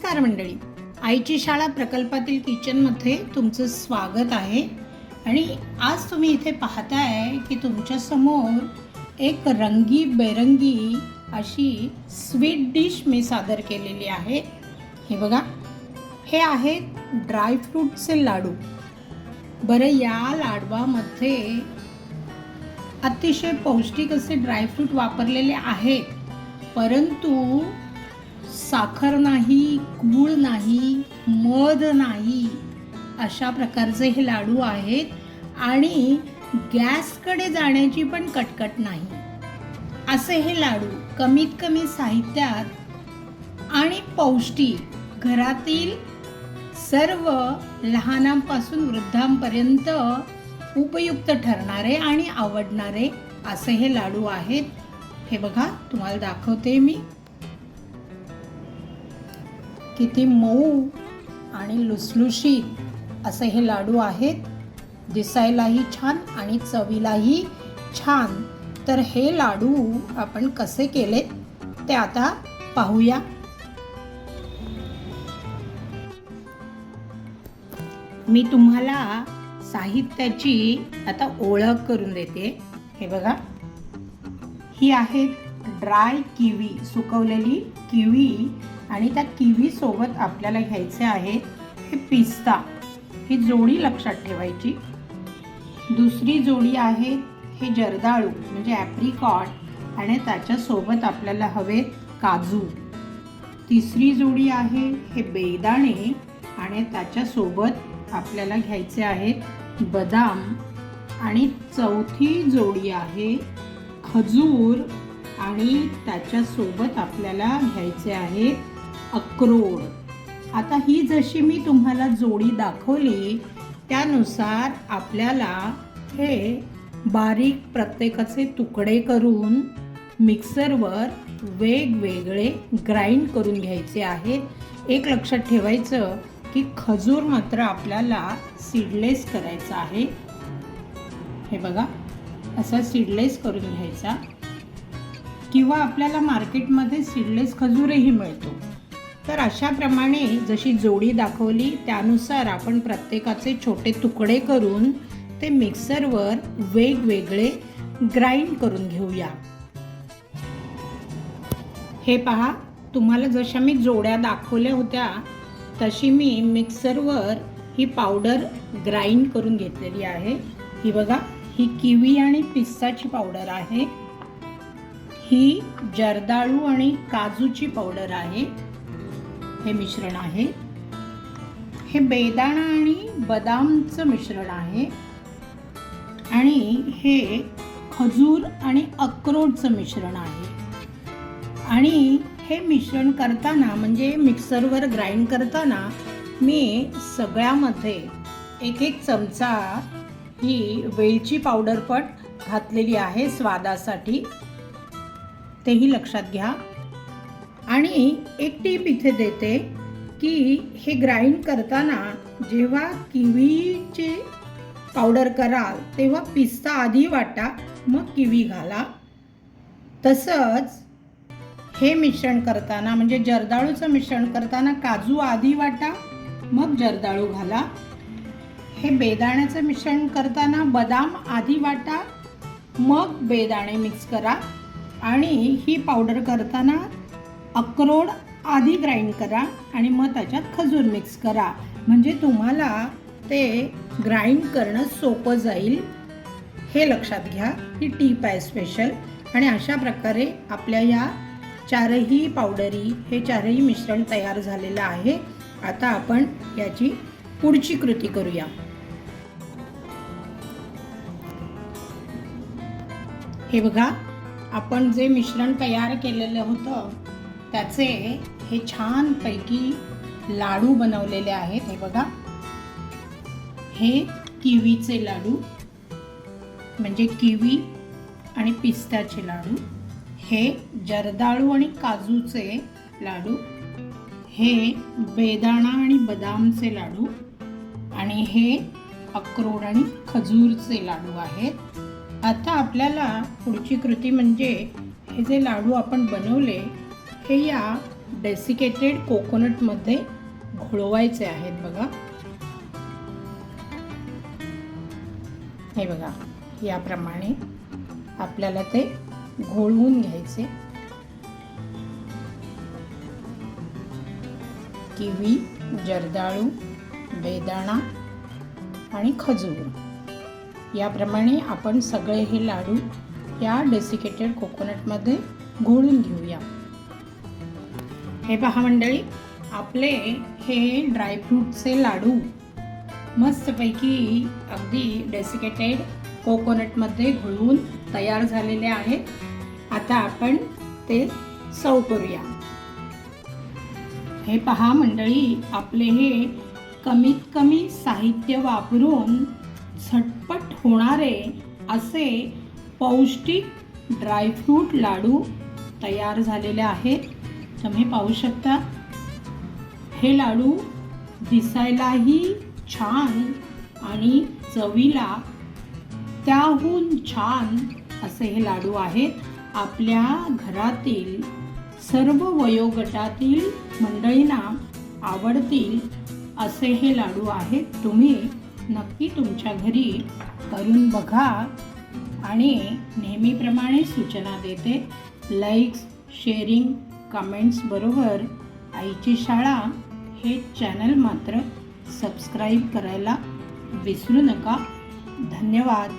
नमस्कार मंडळी, आईची शाळा प्रकल्पातील किचनमध्ये तुमचं स्वागत आहे. आणि आज तुम्ही इथे पाहताय की तुमच्या समोर एक रंगीबेरंगी अशी स्वीट डिश मी सादर केलेली आहे. हे बघा, हे आहेत ड्रायफ्रूटचे लाडू. बरं, या लाडवामध्ये अतिशय पौष्टिक असे ड्रायफ्रूट वापरलेले आहेत, परंतु साखर नाही, गूळ नाही, मध नाही, अशा प्रकारचे हे लाडू आहेत. आणि गॅसकडे जाण्याची पण कटकट नाही. असे हे लाडू कमीत कमी साहित्यात आणि पौष्टिक, घरातील सर्व लहानांपासून वृद्धांपर्यंत उपयुक्त ठरणारे आणि आवडणारे असे हे लाडू आहेत. हे बघा, तुम्हाला दाखवते मी. किती मऊ आणि लुसलुशीत असे हे लाडू आहेत. दिसायलाही छान आणि चवीलाही छान. तर हे लाडू आपण कसे केलेत ते आता पाहूया. मी तुम्हाला साहित्याची आता ओळख करून देते. हे बघा, ही आहेत ड्राय किवी, सुकवलेली किवी. आणि त्या किवी सोबत आपल्याला घ्यायचे आहेत हे पिस्ता. ही जोडी लक्षात ठेवायची. दुसरी जोडी आहे हे जर्दाळू म्हणजे ॲप्रिकॉट, आणि त्याच्यासोबत आपल्याला हवे काजू. तिसरी जोडी आहे हे बेदाणे, आणि त्याच्यासोबत आपल्याला घ्यायचे आहेत बदाम. आणि चौथी जोडी आहे खजूर, आणि त्याच्यासोबत आपल्याला घ्यायचे आहे अक्रोड. आता ही जशी मी तुम्हाला जोडी दाखवली त्यानुसार आपल्याला हे बारीक प्रत्येकाचे तुकडे करून मिक्सरवर वेगवेगळे ग्राइंड करून घ्यायचे आहेत. एक लक्षात ठेवायचं की खजूर मात्र आपल्याला सीडलेस करायचा आहे. हे बघा, असा सीडलेस करून घ्यायचा, किंवा आपल्याला मार्केटमध्ये सीडलेस खजूरही मिळतो. तर अशाप्रमाणे जशी जोडी दाखवली त्यानुसार आपण प्रत्येकाचे छोटे तुकडे करून ते मिक्सरवर वेगवेगळे ग्राइंड करून घेऊया. हे पहा, तुम्हाला जशा मी जोड्या दाखवल्या होत्या तशी मी मिक्सरवर ही पावडर ग्राइंड करून घेतलेली आहे. ही बघा, ही किवी आणि पिस्ताची पावडर आहे. ही जर्दाळू आणि काजूची पावडर आहे. हे मिश्रण आहे. हे बेदाणा आणि बदामचं मिश्रण आहे. आणि हे खजूर आणि अक्रोडचं मिश्रण आहे. आणि हे मिश्रण करताना म्हणजे मिक्सरवर ग्राइंड करताना मी सगळ्यामध्ये एक एक चमचा ही वेलची पावडर पण घातलेली आहे स्वादासाठी, तेही लक्षात घ्या. आणि एक टीप इथे देते की हे ग्राइंड करताना जेव्हा किवीची पावडर कराल तेव्हा पिस्ता आधी वाटा, मग किवी घाला. तसंच हे मिश्रण करताना म्हणजे जर्दाळूचं मिश्रण करताना काजू आधी वाटा, मग जर्दाळू घाला. हे बेदाण्याचं मिश्रण करताना बदाम आधी वाटा, मग बेदाणे मिक्स करा. आणि ही पावडर करताना अक्रोड आधी ग्राइंड करा आणि मग त्याच्यात खजूर मिक्स करा, म्हणजे तुम्हाला ते ग्राइंड करणं सोपं जाईल. हे लक्षात घ्या, ही टीप आहे स्पेशल. आणि अशा प्रकारे आपल्या या चारही पावडरी, हे चारही मिश्रण तयार झालेलं आहे. आता आपण याची पुढची कृती करूया. हे बघा, आपण जे मिश्रण तयार केलेलं होतं त्याचे हे छानपैकी लाडू बनवलेले आहेत. हे बघा, हे किवीचे लाडू म्हणजे किवी आणि पिस्ताचे लाडू. हे जर्दाळू आणि काजूचे लाडू. हे बेदाणा आणि बदामचे लाडू. आणि हे अक्रोड आणि खजूरचे लाडू आहेत. आता आपल्याला पुढची कृती म्हणजे हे जे लाडू आपण बनवले हे या डेसिकेटेड कोकोनटमध्ये घोळवायचे आहेत बघा. हे बघा, याप्रमाणे आपल्याला ते घोळवून घ्यायचे. किवी, जर्दाळू, बेदाणा आणि खजूर याप्रमाणे आपण सगळे हे लाडू या डेसिकेटेड कोकोनटमध्ये घोळून घेऊया. हे पहा मंडळी, आपले हे ड्रायफ्रूटचे लाडू मस्तपैकी अगदी डेसिकेटेड कोकोनटमध्ये घोळवून तयार झालेले आहेत. आता आपण ते सर्व करूया. हे पहा मंडळी, आपले हे कमीत कमी साहित्य वापरून झटपट होणारे असे पौष्टिक ड्रायफ्रूट लाडू तयार झालेले आहेत. तुम्ही पाहू शकता, हे लाडू दिसायलाही छान आणि चवीला त्याहून छान असे हे लाडू आहेत. आपल्या घरातील सर्व वयोगटातील मंडळींना आवडतील असे हे लाडू आहेत. तुम्ही नक्की तुमच्या घरी करून बघा आणि नेहमीप्रमाणे सूचना देते, लाईक्स, शेअरिंग, कमेंट्स बरोबर आईची शाळा हे चॅनल मात्र सबस्क्राईब करायला विसरू नका. धन्यवाद.